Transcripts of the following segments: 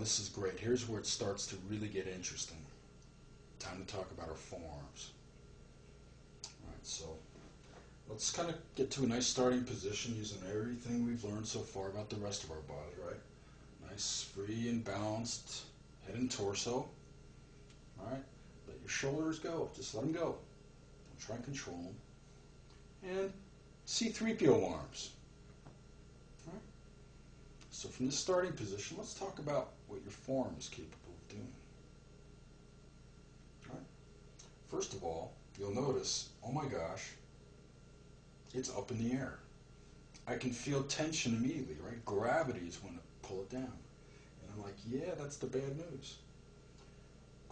this is great. Here's where it starts to really get interesting. Time to talk about our forearms. Alright, so let's kind of get to a nice starting position using everything we've learned so far about the rest of our body, right? Nice, free and balanced head and torso. Alright, let your shoulders go. Just let them go. Don't try and control them. And C-3PO arms. Alright. So from this starting position, let's talk about what your forearm is capable of doing. Alright. First of all, you'll notice, oh my gosh, it's up in the air. I can feel tension immediately, right? Gravity is going to pull it down. And I'm like, yeah, that's the bad news.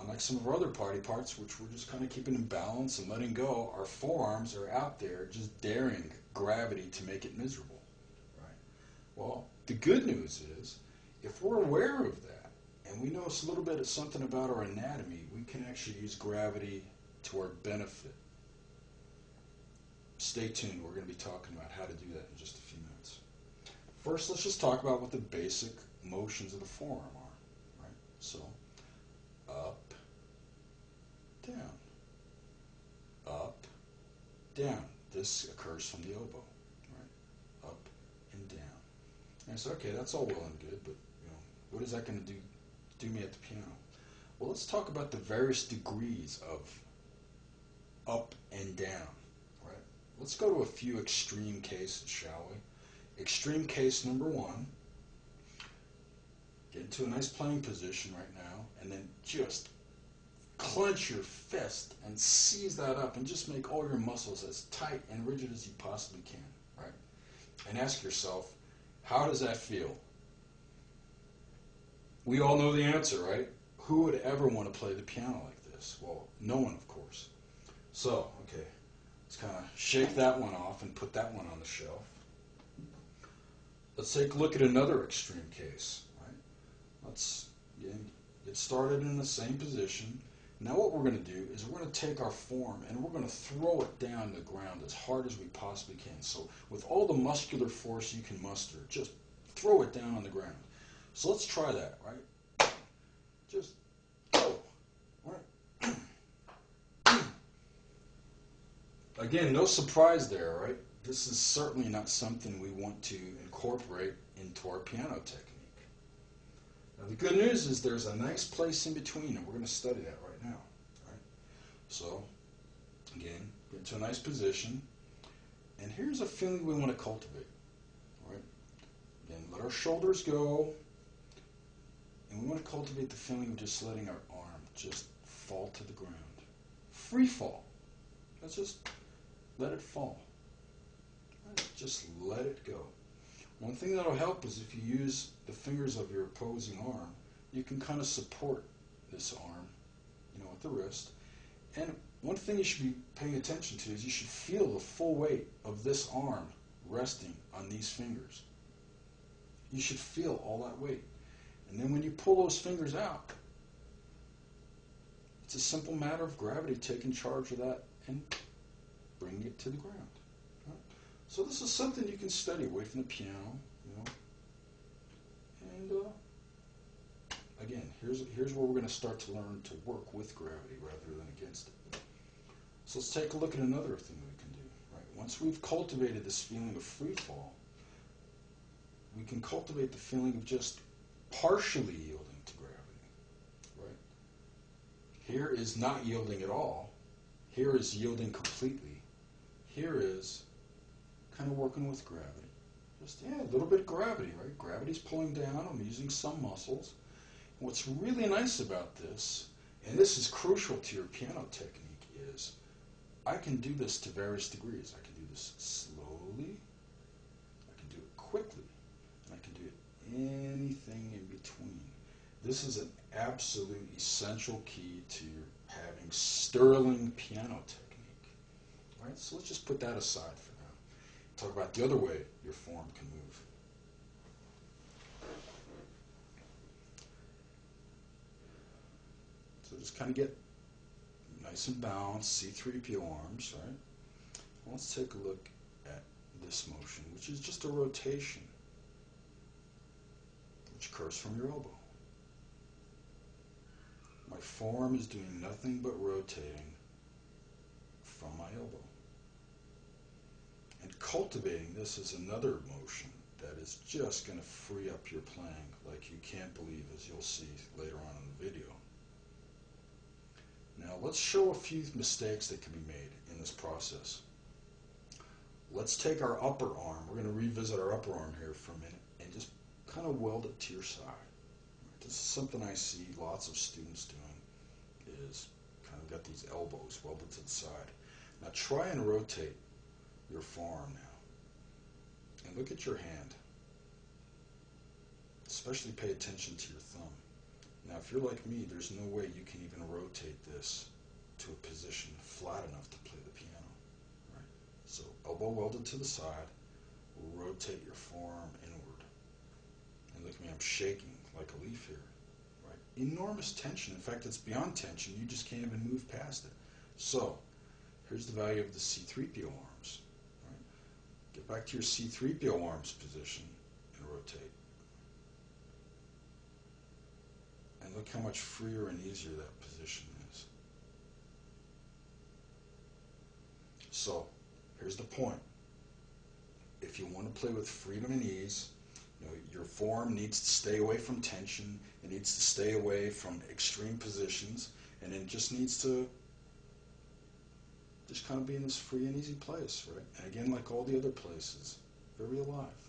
Unlike some of our other body parts, which we're just kind of keeping in balance and letting go, our forearms are out there just daring gravity to make it miserable, right? Well, the good news is, if we're aware of that, and we know a little bit of something about our anatomy, we can actually use gravity to our benefit. Stay tuned, we're going to be talking about how to do that in just a few minutes. First, let's just talk about what the basic motions of the forearm are, right? So, up, down, up, down. This occurs from the elbow, right? Up and down. And I said, okay, that's all well and good, but what is that going to do me at the piano? Well, let's talk about the various degrees of up and down, right? Let's go to a few extreme cases, shall we? Extreme case number one. Get into a nice playing position right now, and then just clench your fist and seize that up and just make all your muscles as tight and rigid as you possibly can, right? And ask yourself, how does that feel? We all know the answer, right? Who would ever want to play the piano like this? Well, no one, of course. So, okay, let's kind of shake that one off and put that one on the shelf. Let's take a look at another extreme case, right? Let's again get started in the same position. Now what we're going to do is we're going to take our form and we're going to throw it down the ground as hard as we possibly can. So with all the muscular force you can muster, just throw it down on the ground. So let's try that, right? Just go. Right. Again, no surprise there, right? This is certainly not something we want to incorporate into our piano technique. Now the good news is there's a nice place in between, and we're going to study that right now. Right? So, again, get into a nice position, and here's a feeling we want to cultivate. Right? Again, let our shoulders go, and we want to cultivate the feeling of just letting our arm just fall to the ground. Free fall. Let's just let it fall. Right? Just let it go. One thing that'll help is if you use the fingers of your opposing arm, you can kind of support this arm, at the wrist. And one thing you should be paying attention to is you should feel the full weight of this arm resting on these fingers. You should feel all that weight. And then when you pull those fingers out, it's a simple matter of gravity taking charge of that and bringing it to the ground. So this is something you can study away from the piano, And again, here's where we're going to start to learn to work with gravity rather than against it. So let's take a look at another thing we can do. Right? Once we've cultivated this feeling of free fall, we can cultivate the feeling of just partially yielding to gravity. Right? Here is not yielding at all. Here is yielding completely. Here is kind of working with gravity. Just, a little bit of gravity, right? Gravity's pulling down. I'm using some muscles. And what's really nice about this, and this is crucial to your piano technique, is I can do this to various degrees. I can do this slowly, I can do it quickly, and I can do it anything in between. This is an absolute essential key to having sterling piano technique. Right? So let's just put that aside for now. Talk about the other way your form can move. So just kind of get nice and balanced, C-3PO arms, right? Let's take a look at this motion, which is just a rotation, which occurs from your elbow. My forearm is doing nothing but rotating from my elbow. And cultivating this is another motion that is just going to free up your playing like you can't believe, as you'll see later on in the video. Now let's show a few mistakes that can be made in this process. Let's take our upper arm. We're going to revisit our upper arm here for a minute and just kind of weld it to your side. This is something I see lots of students doing, is kind of got these elbows welded to the side. Now try and rotate your forearm now. And look at your hand. Especially pay attention to your thumb. Now if you're like me, there's no way you can even rotate this to a position flat enough to play the piano. Right? So elbow welded to the side, rotate your forearm inward. And look at me, I'm shaking like a leaf here. Right? Enormous tension. In fact, it's beyond tension. You just can't even move past it. So here's the value of the C3PO arms. Right? Get back to your C3PO arms position and rotate. And look how much freer and easier that position is. So, here's the point. If you want to play with freedom and ease, your forearm needs to stay away from tension, it needs to stay away from extreme positions, and it just needs to just kind of be in this free and easy place, right? And again, like all the other places, very alive.